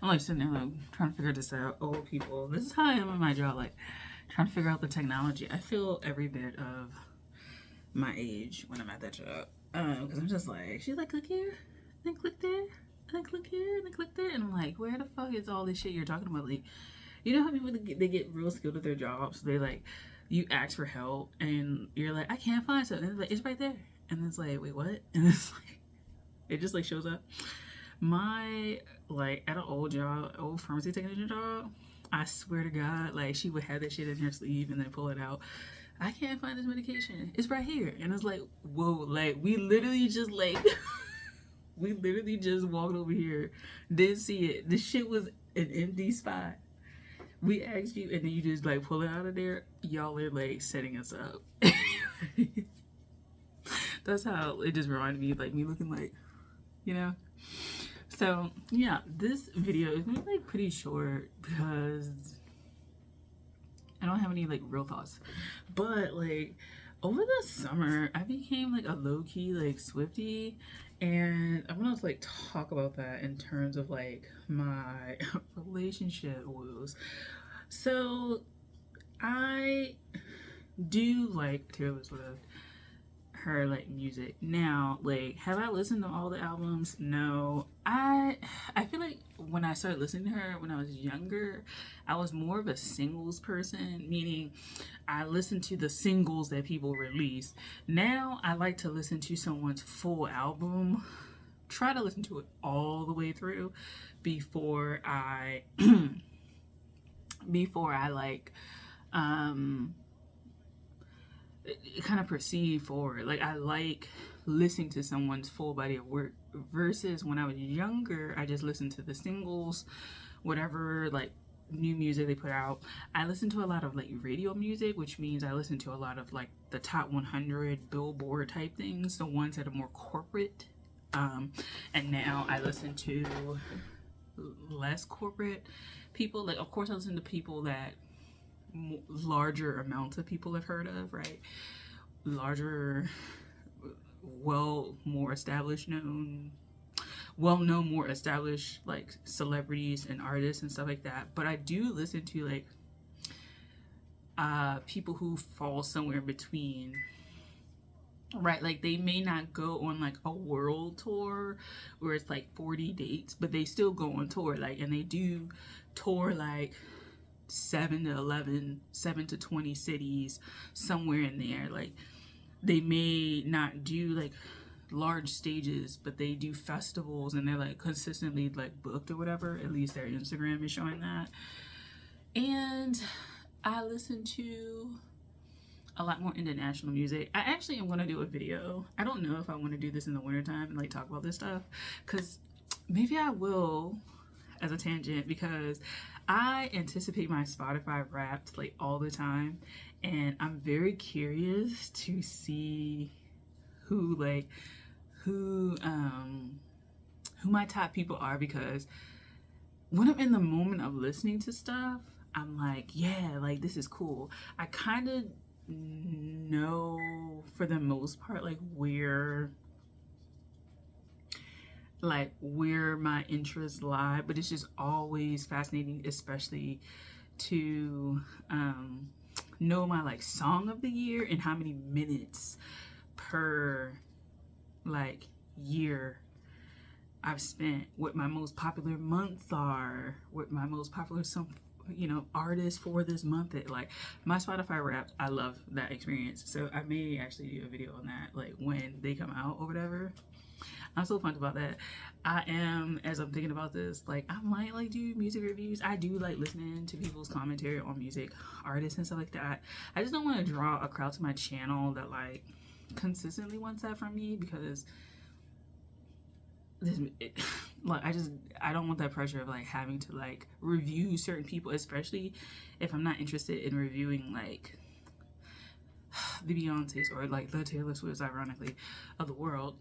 I'm like sitting there like trying to figure this out. Old people. This is how I am in my job, like trying to figure out the technology. I feel every bit of my age when I'm at that job. Because I'm just like, she's like, click here, then click there, then click here, then click there, and I'm like, where the fuck is all this shit you're talking about? Like, you know how people they get real skilled at their jobs. They like, you ask for help, and you're like, I can't find something. And it's like, it's right there, and it's like, wait, what? And it's like, it just like shows up. My like at an old pharmacy technician job, I swear to God, like she would have that shit in her sleeve and then pull it out. I can't find this medication. It's right here. And it's like, whoa, like we literally just like we literally just walked over here, didn't see it. The shit was an empty spot. We asked you and then you just like pull it out of there. Y'all are like setting us up. That's how it just reminded me of like me looking like, you know. So yeah, this video is gonna be like pretty short because I don't have any like real thoughts. But like over the summer, I became like a low-key like Swiftie, and I want to like talk about that in terms of like my relationship woes. So I do like Taylor Swift, her like music. Now, like, have I listened to all the albums? No. I feel like when I started listening to her when I was younger, I was more of a singles person, meaning I listened to the singles that people release. Now I like to listen to someone's full album. Try to listen to it all the way through before I before I like kind of proceed forward. Like I like listening to someone's full body of work versus when I was younger, I just listened to the singles, whatever like new music they put out. I listen to a lot of like radio music, which means I listen to a lot of like the top 100 Billboard type things, the ones that are more corporate. And now I listen to less corporate people. Like of course I listen to people that larger amounts of people have heard of, right? Larger, more established more established like celebrities and artists and stuff like that. But I do listen to like people who fall somewhere in between, right? Like they may not go on like a world tour where it's like 40 dates, but they still go on tour, like, and they do tour like 7 to 20 cities, somewhere in there. Like they may not do like large stages, but they do festivals and they're like consistently like booked or whatever. At least their Instagram is showing that. And I listen to a lot more international music. I actually am going to do a video. I don't know if I want to do this in the wintertime and like talk about this stuff, because maybe I will as a tangent, because I anticipate my Spotify Wrapped like all the time, and I'm very curious to see who my top people are, because when I'm in the moment of listening to stuff, I'm like, yeah, like this is cool. I kind of know for the most part like where my interests lie, but it's just always fascinating, especially to know my like song of the year and how many minutes per like year I've spent, what my most popular months are, what my most popular artists for this month. Like my Spotify Wrapped, I love that experience. So I may actually do a video on that like when they come out or whatever. I'm so pumped about that. I am, as I'm thinking about this, like I might like do music reviews. I do like listening to people's commentary on music, artists and stuff like that. I just don't want to draw a crowd to my channel that like consistently wants that from me, because I don't want that pressure of like having to like review certain people, especially if I'm not interested in reviewing like the Beyoncés or like the Taylor Swifts, ironically, of the world.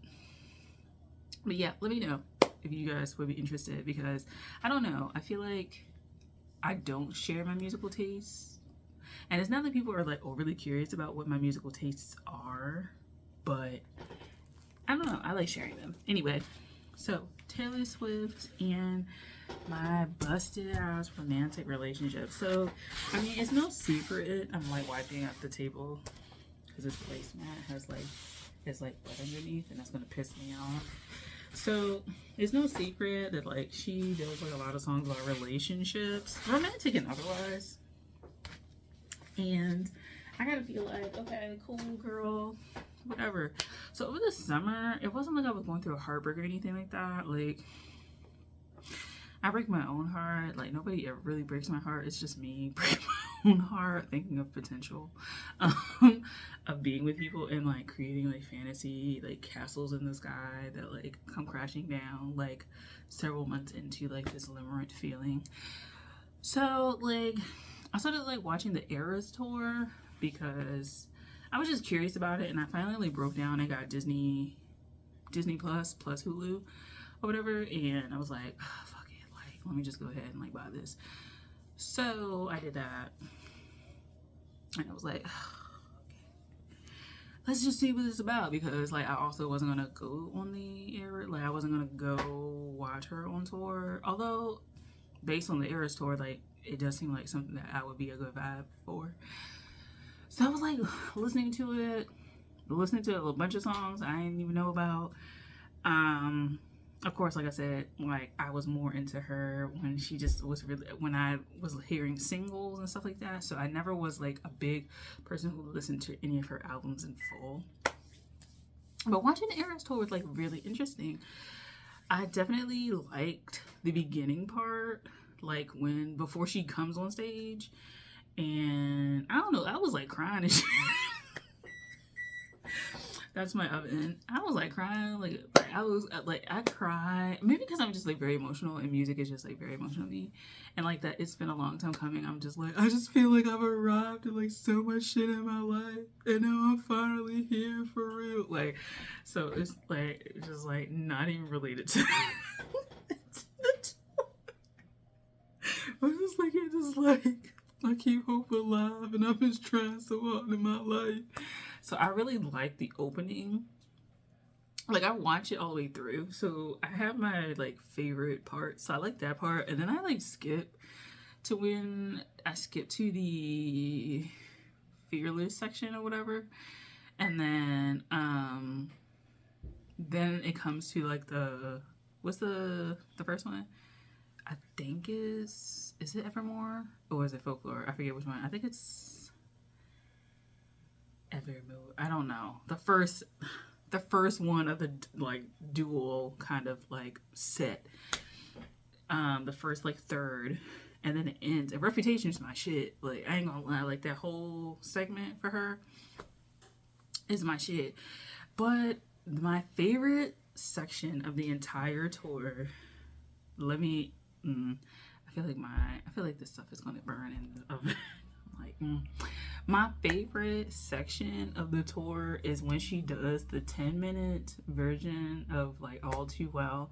But yeah, let me know if you guys would be interested, because I don't know, I feel like I don't share my musical tastes, and it's not that people are like overly curious about what my musical tastes are, but I don't know, I like sharing them. Anyway, So Taylor Swift and my busted ass romantic relationship. So I mean, it's no secret. I'm like wiping up the table because this placemat has like it's like wet underneath, and that's gonna piss me off. So it's no secret that like she does like a lot of songs about relationships, romantic and otherwise. And I gotta be like, okay, cool girl, whatever. So over the summer, it wasn't like I was going through a heartbreak or anything like that. Like I break my own heart. Like nobody ever really breaks my heart. It's just me breaking my own heart, thinking of potential of being with people and like creating like fantasy like castles in the sky that like come crashing down like several months into like this limerent feeling. So like I started like watching the Eras tour because I was just curious about it, and I finally like broke down and got Disney Plus Hulu or whatever, and I was like, oh, fuck it, like let me just go ahead and like buy this. So I did that, and I was like, let's just see what it's about, because like I also wasn't gonna go on the Eras, like I wasn't gonna go watch her on tour, although based on the Eras tour, like it does seem like something that I would be a good vibe for. So I was like listening to a bunch of songs I didn't even know about. Of course, like I said, like I was more into her when she just was really, when I was hearing singles and stuff like that. So I never was like a big person who listened to any of her albums in full. But watching the Eras tour was like really interesting. I definitely liked the beginning part, like before she comes on stage, and I don't know, I was like crying and shit. That's my oven. I was like crying, like I cry, maybe because I'm just like very emotional, and music is just like very emotional to me, and like that it's been a long time coming. I'm just like, I just feel like I've arrived at like so much shit in my life, and now I'm finally here for real. Like, so it's just like not even related to I'm just like, I keep hope alive, and I've been trying so hard in my life. So I really like the opening. Like I watch it all the way through. So I have my like favorite parts. So I like that part, and then I like skip to the Fearless section or whatever, and then it comes to like what's the first one? I think is it Evermore or is it Folklore? I forget which one. I think it's Evermore. I don't know. The first one of the like dual kind of like set. The first like third, and then it ends. And Reputation is my shit. Like I ain't gonna lie, like that whole segment for her is my shit. But my favorite section of the entire tour, I feel like this stuff is gonna burn in the oven. My favorite section of the tour is when she does the 10-minute version of like All Too Well.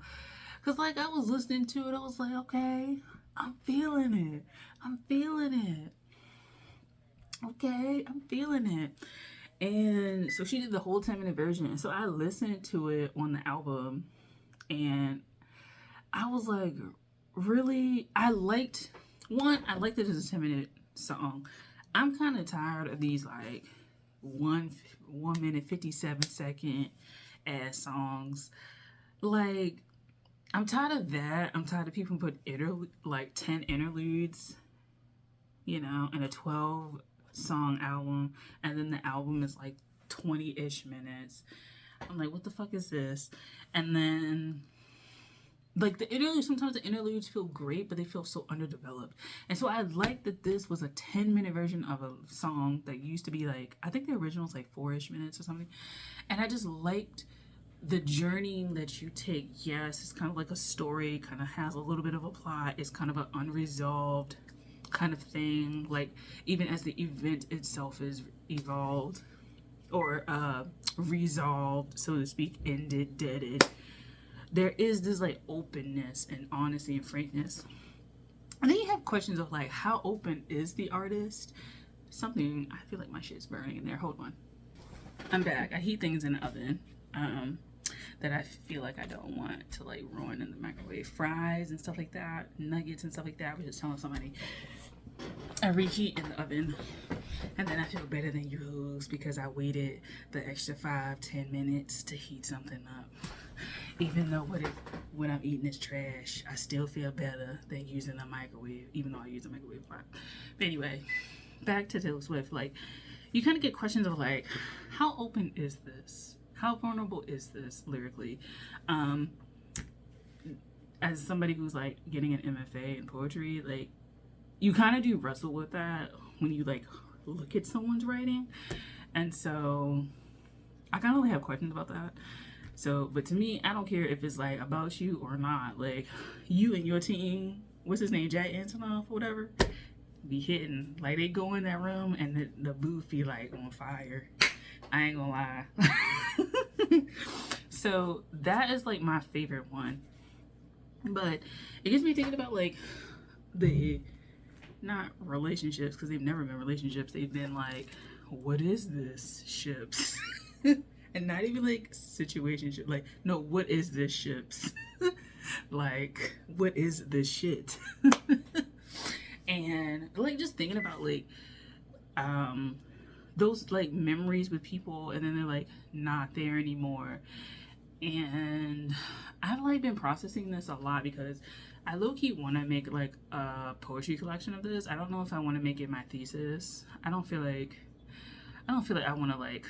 Cause like I was listening to it, I was like, okay, I'm feeling it. Okay, I'm feeling it. And so she did the whole 10-minute version. So I listened to it on the album, and I was like, really? I liked that it's a 10-minute song. I'm kind of tired of these like 1 minute 57-second ass songs. Like, I'm tired of that. I'm tired of people put 10 interludes, in a 12-song album, and then the album is like 20-ish minutes. I'm like, what the fuck is this? And then like sometimes the interludes feel great, but they feel so underdeveloped. And so I like that this was a 10-minute version of a song that used to be like, I think the original was like 4-ish minutes or something. And I just liked the journey that you take. Yes, it's kind of like a story, kind of has a little bit of a plot. It's kind of an unresolved kind of thing. Like even as the event itself is evolved or resolved, so to speak, ended, deaded. There is this like openness and honesty and frankness. And then you have questions of like, how open is the artist? I feel like my shit's burning in there. Hold on. I'm back. I heat things in the oven. that I feel like I don't want to like ruin in the microwave. Fries and stuff like that, nuggets and stuff like that. I was just telling somebody I reheat in the oven, and then I feel better than usual because I waited the extra 5-10 minutes to heat something up. Even though when I'm eating this trash, I still feel better than using a microwave, even though I use a microwave a lot. But anyway, back to Taylor Swift. Like, you kind of get questions of like, how open is this? How vulnerable is this lyrically? As somebody who's like getting an MFA in poetry, like, you kind of do wrestle with that when you like look at someone's writing. And so I kind of have questions about that. So, but to me, I don't care if it's like about you or not. Like, you and your team, what's his name, Jack Antonoff or whatever, be hitting. Like, they go in that room and the booth be like on fire. I ain't gonna lie. So that is like my favorite one. But it gets me thinking about like the, not relationships, because they've never been relationships. They've been like, what is this ships? And not even like situationship. Like, no, what is this ships? Like, what is this shit? And like just thinking about like those like memories with people, and then they're like not there anymore. And I've like been processing this a lot because I low-key want to make like a poetry collection of this. I don't know if I want to make it my thesis. I don't feel like I want to like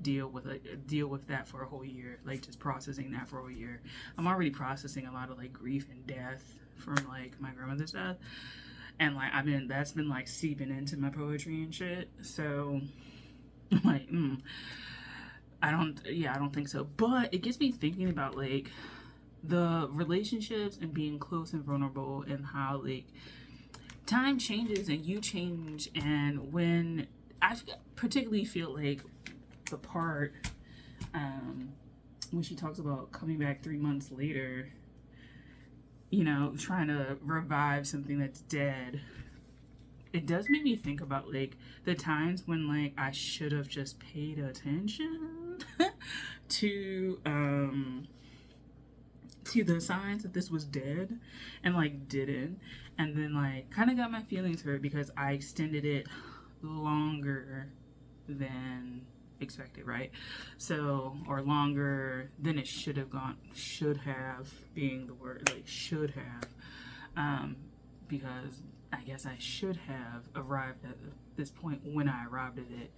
deal with that for a whole year, like just processing that for a whole year. I'm already processing a lot of like grief and death from like my grandmother's death, and like that's been like seeping into my poetry and shit. So I'm like, I don't think so. But it gets me thinking about like the relationships and being close and vulnerable, and how like time changes and you change. And when I particularly feel like the part when she talks about coming back 3 months later, you know, trying to revive something that's dead, it does make me think about like the times when like I should have just paid attention to the signs that this was dead, and like didn't, and then like kind of got my feelings hurt because I extended it longer than expected, right? So, or longer than it should have being the word, like should have, because I guess I should have arrived at this point when I arrived at it,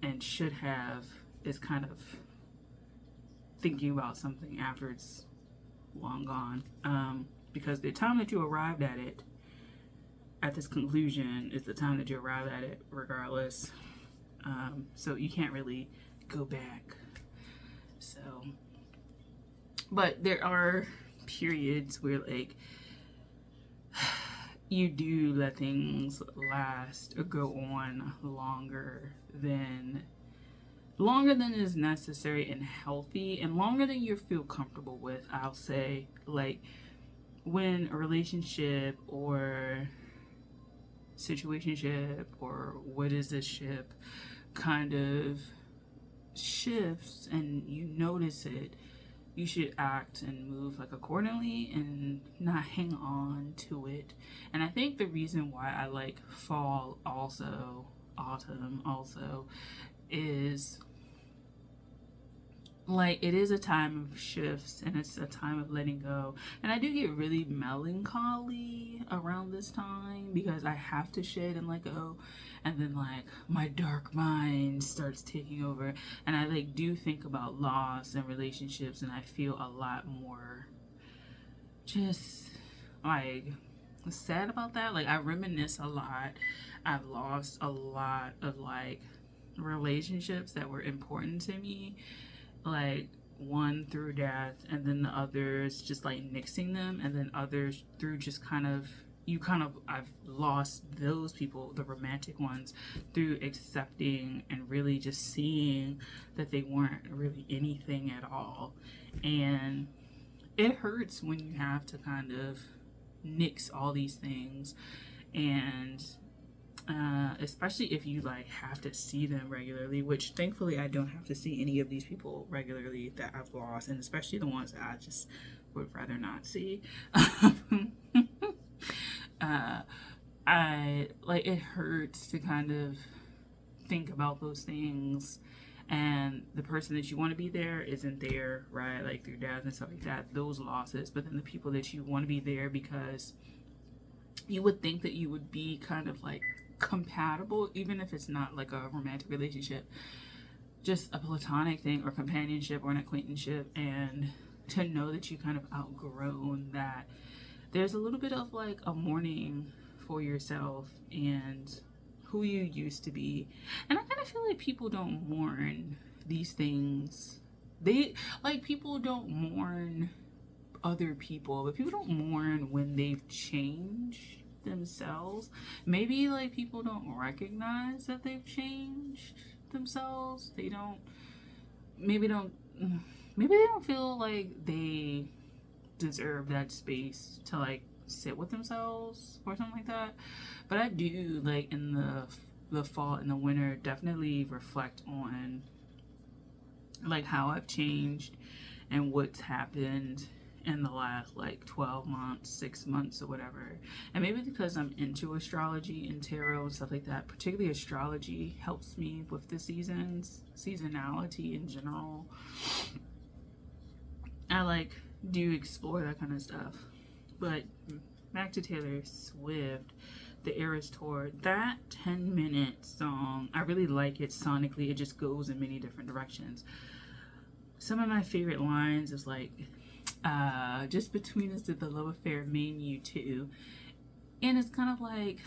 and should have is kind of thinking about something after it's long gone, because the time that you arrived at it, at this conclusion, is the time that you arrive at it regardless. So you can't really go back. So, but there are periods where like you do let things last or go on longer than is necessary and healthy, and longer than you feel comfortable with. I'll say, like, when a relationship or situationship or what is this ship kind of shifts and you notice it, you should act and move like accordingly and not hang on to it. And I think the reason why I like fall also, autumn also, is like it is a time of shifts and it's a time of letting go. And I do get really melancholy around this time because I have to shed and let go, and then like my dark mind starts taking over, and I like do think about loss and relationships, and I feel a lot more just like sad about that. Like I reminisce a lot. I've lost a lot of like relationships that were important to me, like one through death, and then the others just like nixing them, and then others through just I've lost those people, the romantic ones, through accepting and really just seeing that they weren't really anything at all. And it hurts when you have to kind of nix all these things and especially if you like have to see them regularly, which thankfully I don't have to see any of these people regularly that I've lost, and especially the ones that I just would rather not see. I like, it hurts to kind of think about those things, and the person that you want to be there isn't there, right? Like through death and stuff like that, those losses. But then the people that you want to be there because you would think that you would be kind of like compatible, even if it's not like a romantic relationship, just a platonic thing or companionship or an acquaintanceship, and to know that you kind of outgrown that, there's a little bit of like a mourning for yourself and who you used to be. And I kind of feel like people don't mourn these things. They like, people don't mourn other people, but people don't mourn when they've changed themselves. Maybe like people don't recognize that they've changed themselves. They don't maybe don't maybe they don't feel like they deserve that space to like sit with themselves or something like that. But I do, like, in the fall and the winter, definitely reflect on like how I've changed and what's happened in the last like 12 months, 6 months or whatever. And maybe because I'm into astrology and tarot and stuff like that, particularly astrology helps me with the seasons, seasonality in general. I like do explore that kind of stuff. But back to Taylor Swift, the Eras Tour, that 10-minute song, I really like it sonically. It just goes in many different directions. Some of my favorite lines is like, just between us did the love affair mean you too. And it's kind of like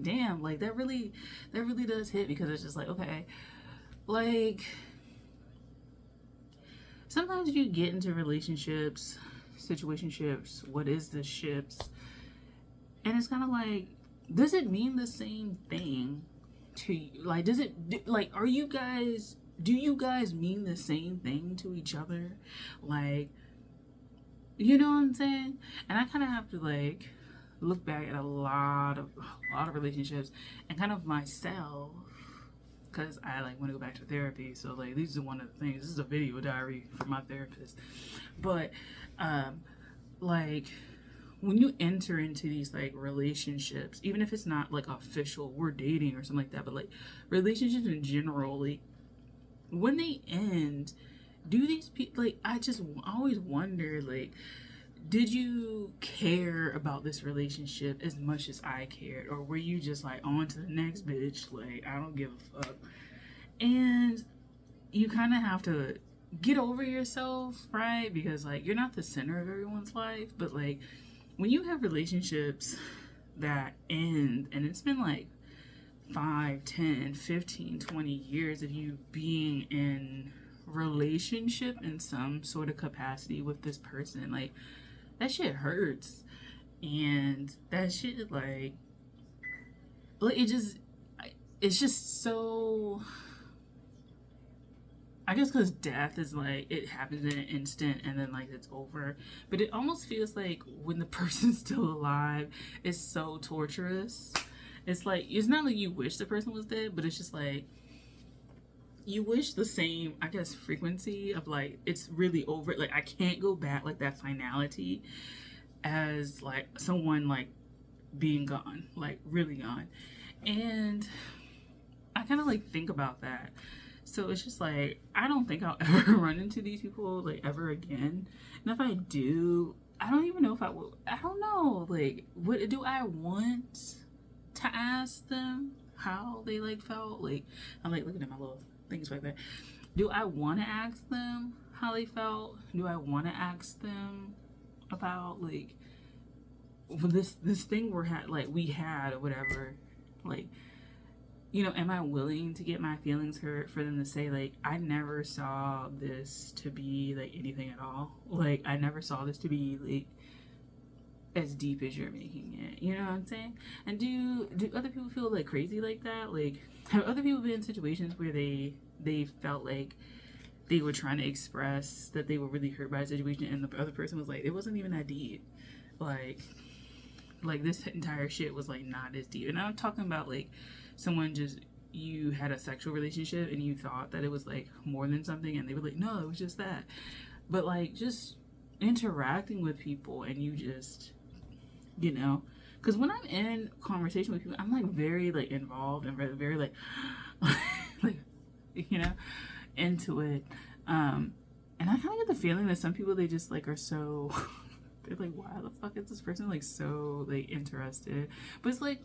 damn, like that really does hit, because it's just like, okay, like sometimes you get into relationships, situationships, what is this ships, and it's kind of like, does it mean the same thing to you? Like, does it, like, do you guys mean the same thing to each other? Like, you know what I'm saying? And I kind of have to like look back at a lot of relationships and kind of myself, because I like want to go back to therapy. So like, these are one of the things. This is a video diary for my therapist. But like, when you enter into these like relationships, even if it's not like official, we're dating or something like that, but like relationships in general, like when they end, do these people, like, I just always wonder, like, did you care about this relationship as much as I cared, or were you just like, on to the next bitch, like, I don't give a fuck? And you kind of have to get over yourself, right? Because like, you're not the center of everyone's life. But like, when you have relationships that end, and it's been like 5, 10, 15, 20 years of you being in relationship in some sort of capacity with this person, like, that shit hurts. And that shit, like it's just so, I guess because death is like, it happens in an instant and then like it's over. But it almost feels like when the person's still alive, it's so torturous. It's like, it's not like you wish the person was dead, but it's just like, you wish the same, I guess, frequency of like, it's really over. Like, I can't go back, like that finality as like someone like being gone, like really gone. And I kind of like think about that. So it's just like, I don't think I'll ever run into these people like ever again. And if I do, I don't even know if I will. I don't know. Like, what do I want to ask them how they like felt? Like, I'm like looking at my little things like that. Do I want to ask them how they felt? Do I want to ask them about like this thing we had or whatever? Like, you know, am I willing to get my feelings hurt for them to say, like, I never saw this to be, like, anything at all. Like, I never saw this to be, like, as deep as you're making it. You know what I'm saying? And do other people feel, like, crazy like that? Like, have other people been in situations where they felt like they were trying to express that they were really hurt by a situation, and the other person was like, it wasn't even that deep. Like, like this entire shit was like not as deep. And I'm talking about like someone just, you had a sexual relationship and you thought that it was like more than something, and they were like, no, it was just that. But like just interacting with people, and you just, you know, because when I'm in conversation with people, I'm like very like involved and very, very like like, you know, into it. And I kind of get the feeling that some people, they just like are so they're like, why the fuck is this person like so like interested? But it's like,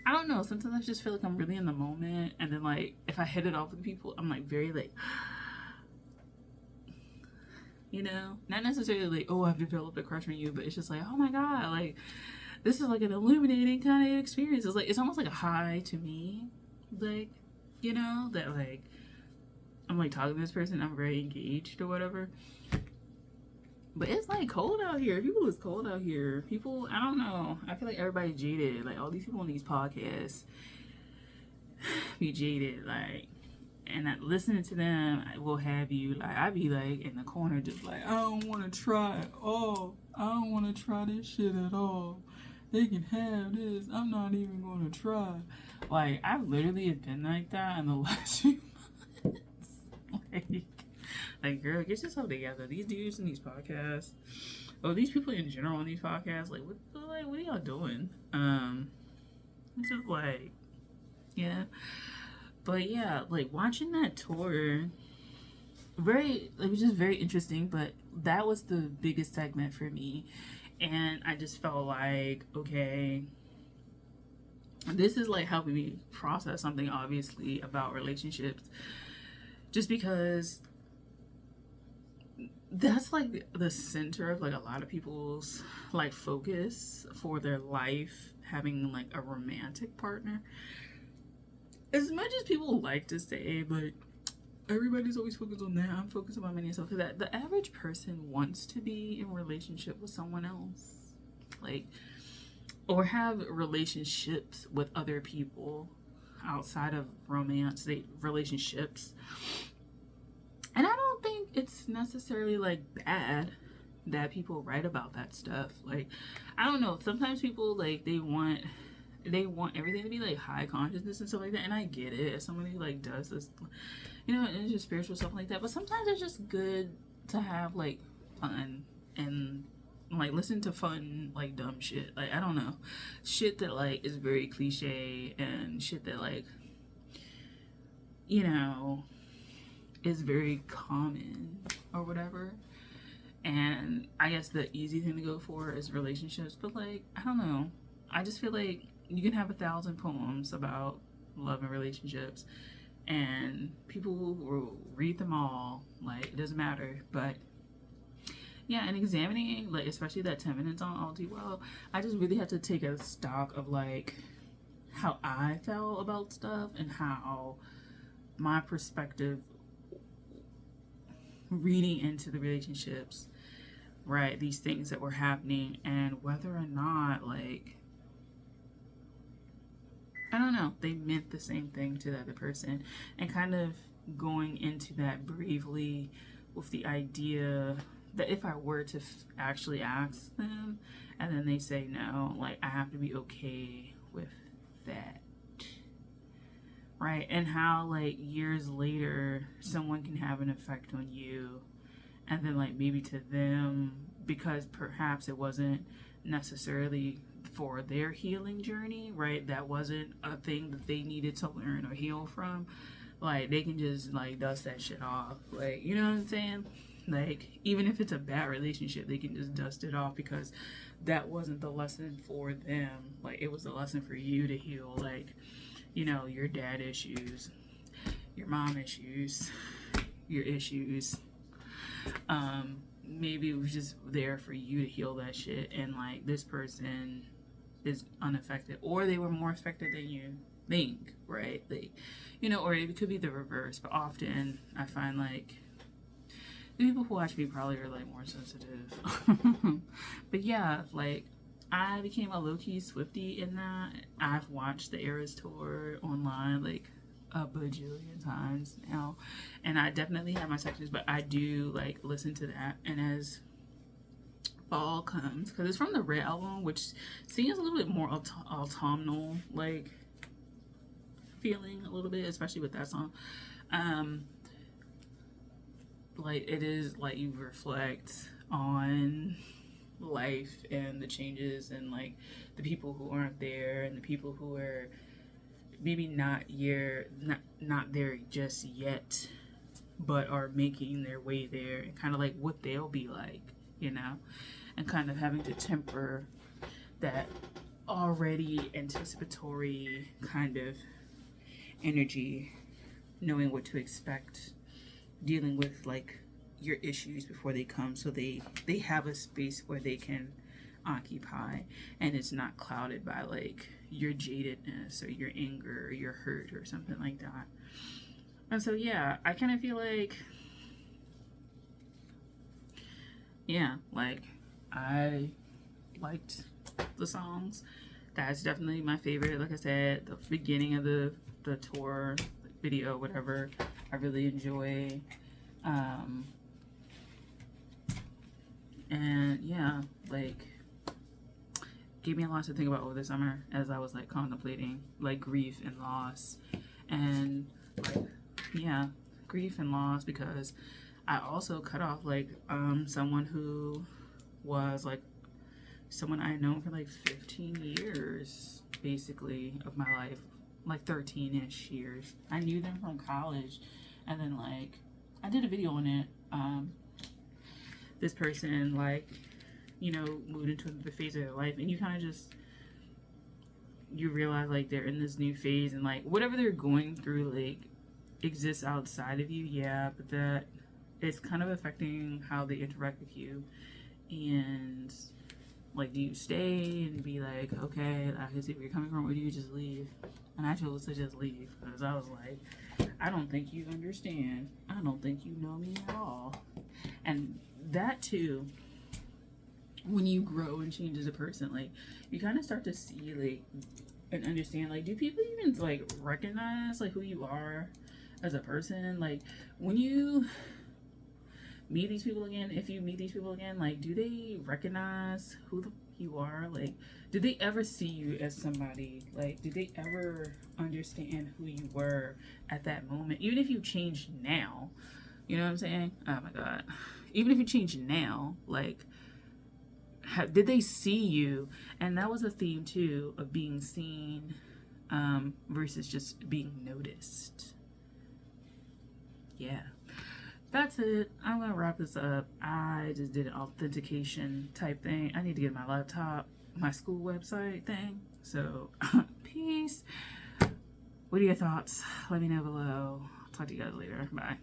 I don't know, sometimes I just feel like I'm really in the moment, and then like if I hit it off with people, I'm like very like, you know, not necessarily like, oh, I've developed a crush on you, but it's just like, oh my god, like this is like an illuminating kind of experience. It's like, it's almost like a high to me, like, you know, that like I'm like talking to this person, I'm very engaged or whatever. But it's like cold out here. People is cold out here. People, I don't know. I feel like everybody's jaded. Like all these people on these podcasts be jaded. Like, and listening to them will have you like, I be like in the corner just like, I don't want to try it all. I don't want to try this shit at all. They can have this. I'm not even going to try. Like, I've literally been like that in the last few months. Like, girl, get yourself together. These dudes in these podcasts, or these people in general on these podcasts, like, what are y'all doing? It's just like, yeah. But yeah, like watching that tour, it was just very interesting. But that was the biggest segment for me, and I just felt like, okay, this is like helping me process something, obviously, about relationships, just because that's like the center of like a lot of people's like focus for their life, having like a romantic partner. As much as people like to say, but everybody's always focused on that, I'm focused on money and stuff like that. The average person wants to be in a relationship with someone else, like, or have relationships with other people outside of romance, relationships. And I don't think it's necessarily like bad that people write about that stuff. Like, I don't know, sometimes people like they want everything to be like high consciousness and stuff like that, and I get it, as someone who like does this, you know, and just spiritual stuff like that. But sometimes it's just good to have like fun and like listen to fun like dumb shit. Like, I don't know, shit that like is very cliche, and shit that like, you know, is very common or whatever. And I guess the easy thing to go for is relationships. But like, I don't know, I just feel like you can have 1,000 poems about love and relationships, and people will read them all. Like, it doesn't matter. But yeah, and examining, like, especially that 10 minutes on All Too Well, I just really had to take a stock of like how I felt about stuff, and how my perspective reading into the relationships, right, these things that were happening, and whether or not, like, I don't know, they meant the same thing to the other person, and kind of going into that bravely with the idea that if I were to actually ask them and then they say no, like, I have to be okay with that. Right? And how like years later someone can have an effect on you, and then like maybe to them, because perhaps it wasn't necessarily for their healing journey, right? That wasn't a thing that they needed to learn or heal from. Like, they can just like dust that shit off. Like, you know what I'm saying? Like, even if it's a bad relationship, they can just dust it off, because that wasn't the lesson for them. Like, it was the lesson for you to heal. Like, you know, your dad issues, your mom issues, your issues. Maybe it was just there for you to heal that shit, and like this person is unaffected, or they were more affected than you think, right? Like, you know, or it could be the reverse. But often I find like the people who watch me probably are like more sensitive. But yeah, like, I became a low-key Swiftie in that. I've watched the Eras tour online like a bajillion times now, and I definitely have my sections, but I do like listen to that. And as fall comes, because it's from the Red album, which seems a little bit more autumnal like feeling a little bit, especially with that song. Like it is like you reflect on life and the changes and like the people who aren't there and the people who are maybe not there just yet, but are making their way there, and kind of like what they'll be like, you know, and kind of having to temper that already anticipatory kind of energy, knowing what to expect, dealing with like your issues before they come, so they have a space where they can occupy, and it's not clouded by like your jadedness or your anger or your hurt or something like that. And so yeah, I kind of feel like, yeah, like I liked the songs. That's definitely my favorite. Like I said, the beginning of the tour video, whatever, I really enjoy. And yeah, like gave me a lot to think about over the summer as I was like contemplating like grief and loss, and like yeah, grief and loss, because I also cut off like someone who was like someone I had known for like 15 years basically of my life, like 13-ish years. I knew them from college, and then like I did a video on it. This person like, you know, moved into the phase of their life, and you kind of just, you realize like they're in this new phase, and like whatever they're going through like exists outside of you, yeah, but that it's kind of affecting how they interact with you. And like, do you stay and be like, okay, I can see where you're coming from, or do you just leave? And I chose to just leave, because I was like, I don't think you understand. I don't think you know me at all. And that too, when you grow and change as a person, like you kind of start to see like and understand, like, do people even like recognize like who you are as a person? Like when you meet these people again, if you meet these people again, like do they recognize who you are? Like did they ever see you as somebody? Like did they ever understand who you were at that moment? Even if you change now, you know what I'm saying? Oh my god. Even if you change now, like did they see you? And that was a theme too, of being seen versus just being noticed. Yeah, that's it. I'm gonna wrap this up. I just did an authentication type thing. I need to get my laptop, my school website thing. So peace. What are your thoughts? Let me know below. Talk to you guys later. Bye.